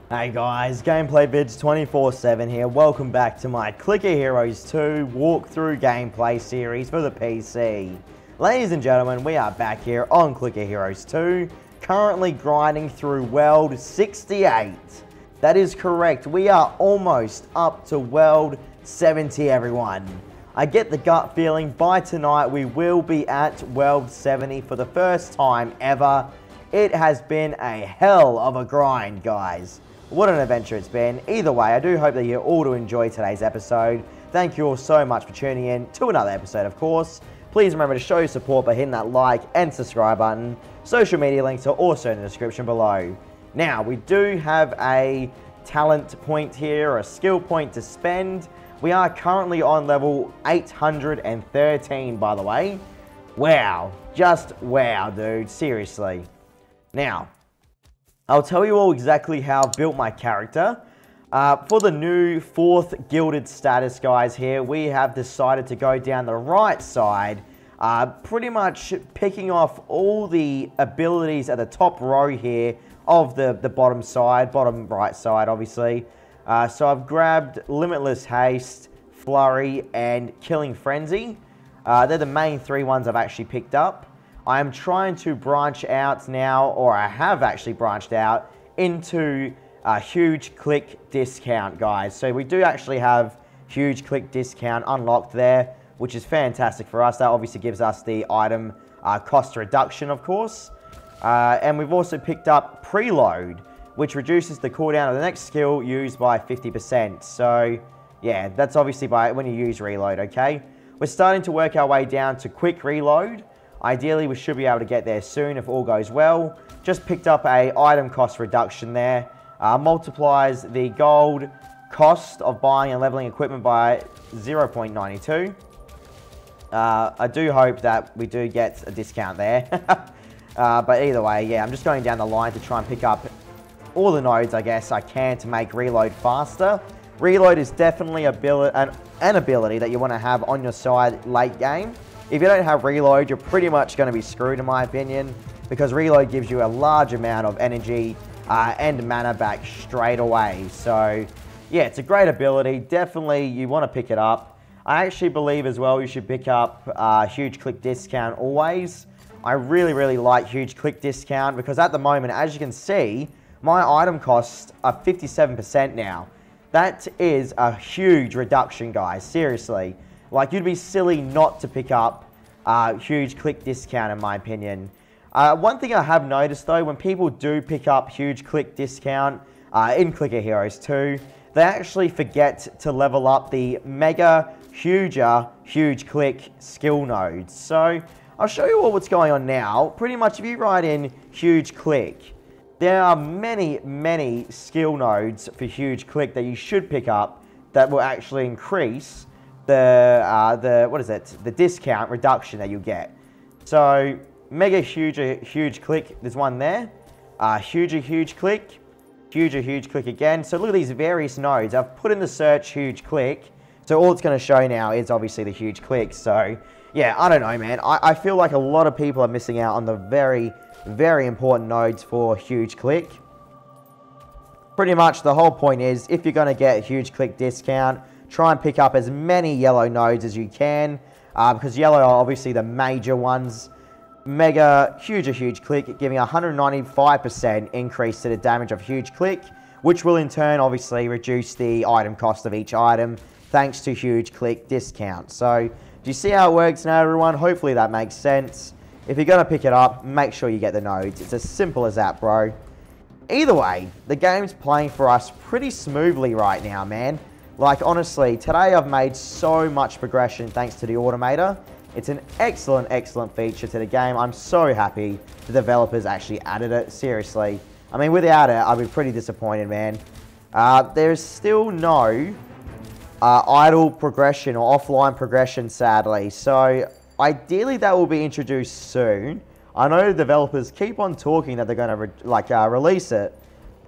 Hey guys, Gameplay Vids 24/7 here. Welcome back to my Clicker Heroes 2 walkthrough gameplay series for the PC. Ladies and gentlemen, we are back here on Clicker Heroes 2, currently grinding through World 68. That is correct, we are almost up to World 70, everyone. I get the gut feeling by tonight we will be at World 70 for the first time ever. It has been a hell of a grind, guys. What an adventure it's been. Either way, I do hope that you all do enjoy today's episode. Thank you all so much for tuning in to another episode, of course. Please remember to show your support by hitting that like and subscribe button. Social media links are also in the description below. Now, we do have a talent point here, or a skill point to spend. We are currently on level 813, by the way. Wow. Just wow, dude. Seriously. Now, I'll tell you all exactly how I've built my character. For the new 4th gilded status, guys, here, we have decided to go down the right side, pretty much picking off all the abilities at the top row here of the bottom side, bottom right side, obviously. So I've grabbed Limitless Haste, Flurry, and Killing Frenzy. They're the main 3 ones I've actually picked up. I am trying to branch out now, or I have actually branched out, into a huge click discount, guys. So we do actually have huge click discount unlocked there, which is fantastic for us. That obviously gives us the item cost reduction, of course. And we've also picked up Preload, which reduces the cooldown of the next skill used by 50%. So, yeah, that's obviously by when you use Reload, okay? We're starting to work our way down to Quick Reload. Ideally, we should be able to get there soon if all goes well. Just picked up a item cost reduction there. Multiplies the gold cost of buying and leveling equipment by 0.92. I do hope that we do get a discount there. But either way, yeah, I'm just going down the line to try and pick up all the nodes, I guess, I can to make Reload faster. Reload is definitely an ability that you want to have on your side late game. If you don't have Reload, you're pretty much going to be screwed, in my opinion, because Reload gives you a large amount of energy and mana back straight away. So, yeah, it's a great ability. Definitely, you want to pick it up. I actually believe as well you should pick up Huge Click Discount always. I really, really like Huge Click Discount because at the moment, as you can see, my item costs are 57% now. That is a huge reduction, guys. Seriously. Like, you'd be silly not to pick up Huge Click Discount, in my opinion. One thing I have noticed, though, when people do pick up Huge Click Discount in Clicker Heroes 2, they actually forget to level up the Mega Huge Click skill nodes. So, I'll show you all what's going on now. Pretty much, if you write in Huge Click, there are many, many skill nodes for Huge Click that you should pick up that will actually increase the discount reduction that you get. So, Mega Huge Click, there's one there. Huge Click, Huge Click again. So look at these various nodes. I've put in the search Huge Click. So all it's going to show now is obviously the Huge Click. So, yeah, I don't know, man. I feel like a lot of people are missing out on the very, very important nodes for Huge Click. Pretty much the whole point is, if you're going to get a Huge Click discount, try and pick up as many yellow nodes as you can, because yellow are obviously the major ones. Mega Huge Click, giving 195% increase to the damage of Huge Click, which will in turn obviously reduce the item cost of each item, thanks to Huge Click discount. So, do you see how it works now, everyone? Hopefully that makes sense. If you're going to pick it up, make sure you get the nodes. It's as simple as that, bro. Either way, the game's playing for us pretty smoothly right now, man. Like, honestly, today I've made so much progression thanks to the Automator. It's an excellent, excellent feature to the game. I'm so happy the developers actually added it, seriously. I mean, without it, I'd be pretty disappointed, man. There's still no idle progression or offline progression, sadly. So, ideally that will be introduced soon. I know the developers keep on talking that they're going to release it.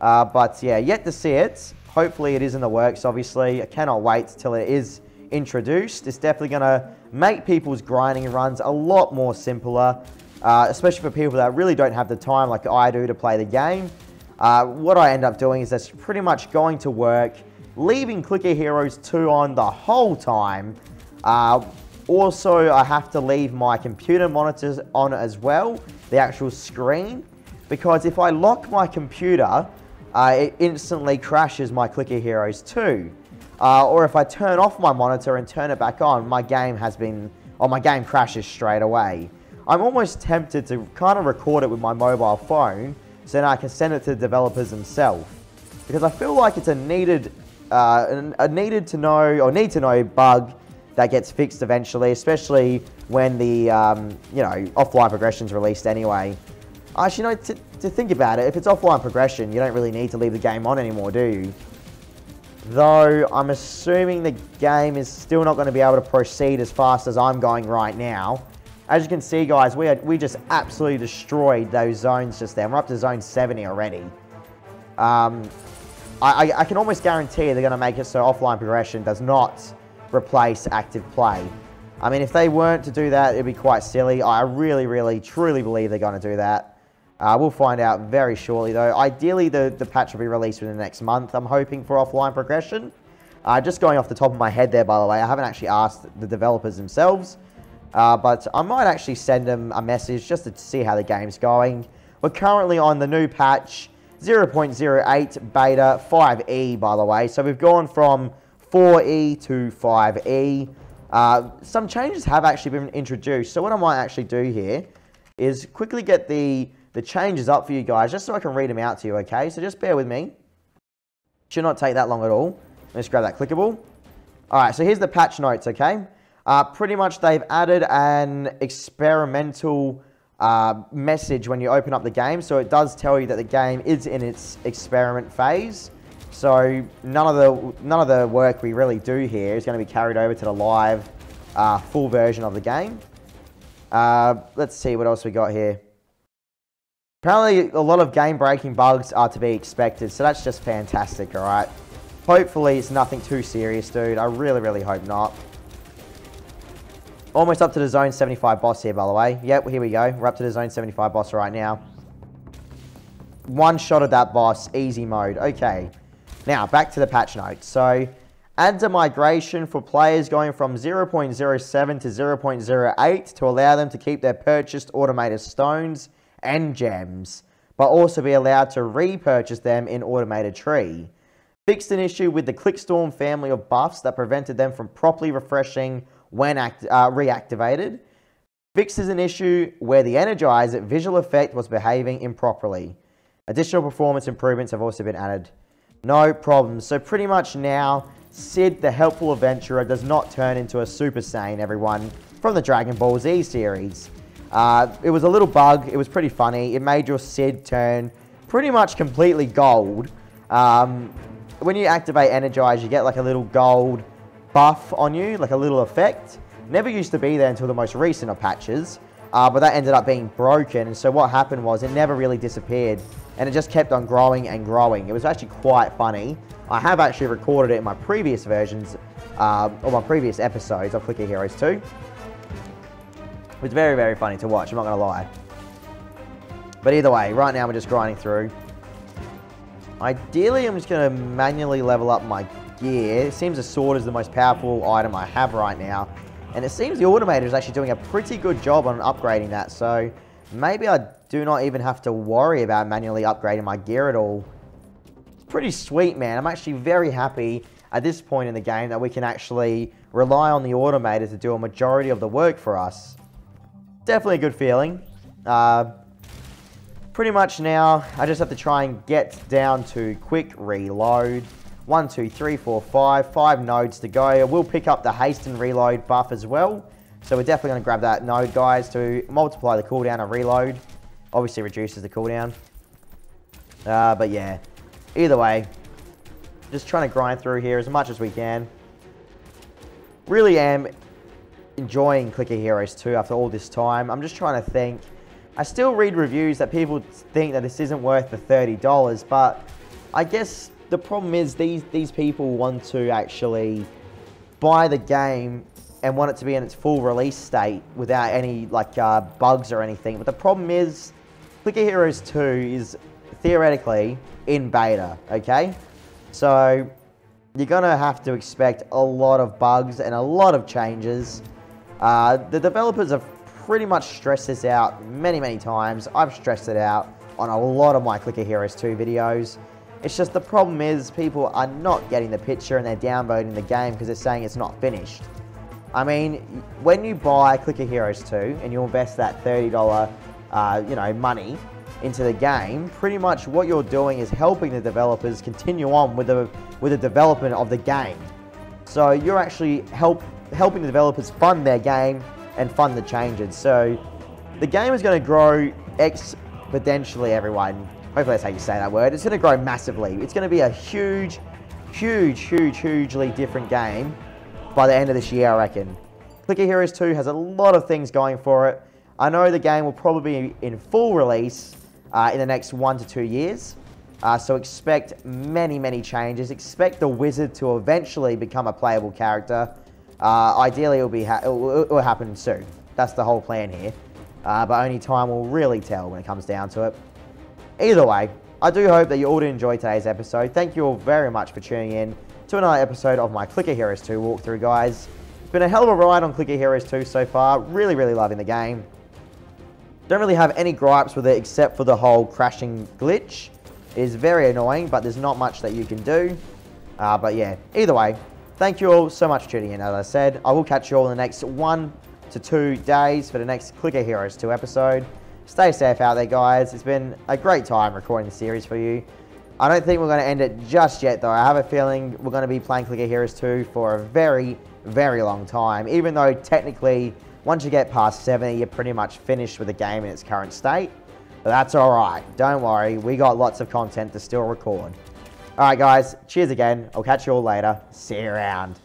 But yeah, yet to see it. Hopefully it is in the works, obviously. I cannot wait till it is introduced. It's definitely going to make people's grinding runs a lot more simpler, especially for people that really don't have the time like I do to play the game. what I end up doing is that's pretty much going to work, leaving Clicker Heroes 2 on the whole time. Also, I have to leave my computer monitors on as well, the actual screen, because if I lock my computer, it instantly crashes my Clicker Heroes 2. Or if I turn off my monitor and turn it back on, my game crashes straight away. I'm almost tempted to kind of record it with my mobile phone, so then I can send it to the developers themselves, because I feel like it's a need to know bug that gets fixed eventually, especially when the offline progression is released anyway. Actually, to think about it, if it's offline progression, you don't really need to leave the game on anymore, do you? Though I'm assuming the game is still not going to be able to proceed as fast as I'm going right now. As you can see, guys, we just absolutely destroyed those zones just then. We're up to zone 70 already. I can almost guarantee they're going to make it so offline progression does not replace active play. I mean, if they weren't to do that, it'd be quite silly. I really, really, truly believe they're going to do that. We'll find out very shortly, though. Ideally, the patch will be released within the next month. I'm hoping for offline progression. Just going off the top of my head there, by the way, I haven't actually asked the developers themselves. But I might actually send them a message just to see how the game's going. We're currently on the new patch, 0.08 beta 5e, by the way. So we've gone from 4e to 5e. Some changes have actually been introduced. So what I might actually do here is quickly get the changes up for you guys, just so I can read them out to you, okay? So just bear with me. Should not take that long at all. Let's grab that clickable. All right, so here's the patch notes, okay? Pretty much they've added an experimental message when you open up the game. So it does tell you that the game is in its experiment phase. So none of the work we really do here is going to be carried over to the live full version of the game. Let's see what else we got here. Apparently a lot of game-breaking bugs are to be expected, so that's just fantastic, alright? Hopefully it's nothing too serious, dude. I really, really hope not. Almost up to the zone 75 boss here, by the way. Yep, here we go. We're up to the zone 75 boss right now. One shot of that boss, easy mode. Okay. Now, back to the patch notes. So, adds a migration for players going from 0.07 to 0.08 to allow them to keep their purchased automated stones and gems, but also be allowed to repurchase them in automated tree. Fixed an issue with the Clickstorm family of buffs that prevented them from properly refreshing when reactivated. Fixes an issue where the Energizer visual effect was behaving improperly. Additional performance improvements have also been added. No problem. So pretty much now, Sid, the helpful adventurer, does not turn into a Super Saiyan, everyone, from the Dragon Ball Z series. It was a little bug. It was pretty funny. It made your Sid turn pretty much completely gold. When you activate Energize, you get like a little gold buff on you, like a little effect. Never used to be there until the most recent of patches, but that ended up being broken. And so what happened was it never really disappeared, and it just kept on growing and growing. It was actually quite funny. I have actually recorded it in my previous versions, or my previous episodes of Clicker Heroes 2. It's very, very funny to watch, I'm not going to lie. But either way, right now we're just grinding through. Ideally, I'm just going to manually level up my gear. It seems a sword is the most powerful item I have right now. And it seems the Automator is actually doing a pretty good job on upgrading that. So maybe I do not even have to worry about manually upgrading my gear at all. It's pretty sweet, man. I'm actually very happy at this point in the game that we can actually rely on the Automator to do a majority of the work for us. Definitely a good feeling. Pretty much now, I just have to try and get down to quick reload. 1, 2, 3, 4, 5. 5 nodes to go. We'll pick up the haste and reload buff as well. So we're definitely going to grab that node, guys, to multiply the cooldown of reload. Obviously reduces the cooldown. But yeah, either way, just trying to grind through here as much as we can. Really am enjoying Clicker Heroes 2 after all this time. I'm just trying to think. I still read reviews that people think that this isn't worth the $30, but I guess the problem is these people want to actually buy the game and want it to be in its full release state without any like bugs or anything. But the problem is Clicker Heroes 2 is theoretically in beta, okay? So you're going to have to expect a lot of bugs and a lot of changes. The developers have pretty much stressed this out many times. I've stressed it out on a lot of my Clicker Heroes 2 videos. It's just the problem is people are not getting the picture and they're downvoting the game because they're saying it's not finished. I mean, when you buy Clicker Heroes 2 and you invest that $30 money into the game, pretty much what you're doing is helping the developers continue on with the development of the game. So you're actually helping the developers fund their game and fund the changes. So the game is going to grow exponentially, everyone. Hopefully that's how you say that word. It's going to grow massively. It's going to be a hugely different game by the end of this year, I reckon. Clicker Heroes 2 has a lot of things going for it. I know the game will probably be in full release in the next 1 to 2 years. So expect many changes. Expect the wizard to eventually become a playable character. Ideally, it will happen soon. That's the whole plan here. But only time will really tell when it comes down to it. Either way, I do hope that you all did enjoy today's episode. Thank you all very much for tuning in to another episode of my Clicker Heroes 2 walkthrough, guys. It's been a hell of a ride on Clicker Heroes 2 so far. Really loving the game. Don't really have any gripes with it except for the whole crashing glitch. It is very annoying, but there's not much that you can do. But yeah, either way, thank you all so much for tuning in. As I said, I will catch you all in the next 1 to 2 days for the next Clicker Heroes 2 episode. Stay safe out there, guys. It's been a great time recording the series for you. I don't think we're going to end it just yet, though. I have a feeling we're going to be playing Clicker Heroes 2 for a very long time. Even though, technically, once you get past 70, you're pretty much finished with the game in its current state. But that's alright. Don't worry. We got lots of content to still record. Alright, guys. Cheers again. I'll catch you all later. See you around.